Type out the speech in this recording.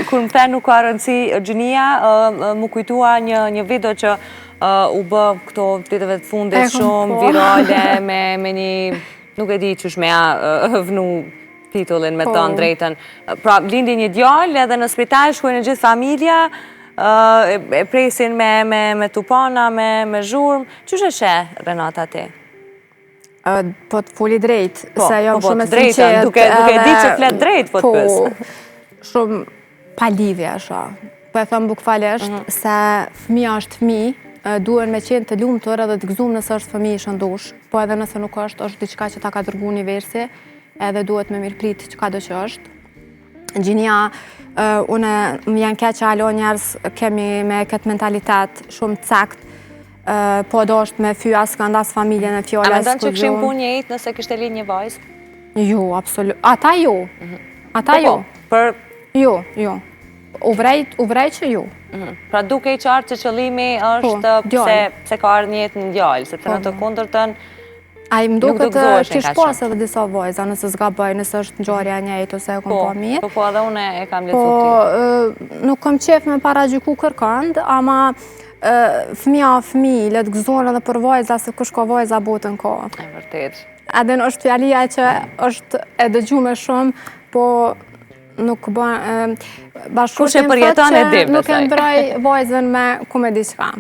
Kur më the nuk ka rëndësi, Gjinia më kujtua një video që u bë këto ditëve të fundit shumë virale me një, nuk e di qysh me vënu titullin me thënë drejtën. Pra, lindi një djalë edhe në spital shkojnë gjithë familja, e presin me tupana, me zhurmë. Qysh e she, Renata, ti? Po të foli drejt, se jam shumë e sinqert. Duke di që flet drejt, po të pës. Shumë pa lidhje, sha. Po e thëmë bukfalesht, se fëmija është fëmij, duhen me qenë të lumtur edhe të gëzuar nëse është fëmijë i shëndosh, po edhe nëse nuk është diçka që ta ka dërguar universi, edhe duhet me mirëprit çkado që është. Gjinia, une më janë keq që alo njerëz kemi me këtë mentalitet shumë cakt, po do është me fy as kandas familjen e fjalës. A mendon që kishim punë njëjtë nëse kishte lind një vajzë? Jo, absolut. Ata jo. Ata jo. Jo. U vrej që jo. Pra duke i qartë që qëllimi është pse ka ardhur një jetë në djalë, sepse në të kundërtën a i mdo këtë kish pas edhe disa vajza, nëse s'gaboj, nëse është ngjarja e njëjtë ose e kom pa mirë. Po, edhe une e kam lexuar ti. Nuk kam qef me paragjyku kërkënd, ama fëmij, le të gëzohen edhe për vajza, se kush ka vajza botën ka. E vërtet. Edhe është fjalia që është e dëgjuar shumë, po nuk bën bashkëshortja përjeton e dim, nuk e ndroj vajzën me ku me diçka.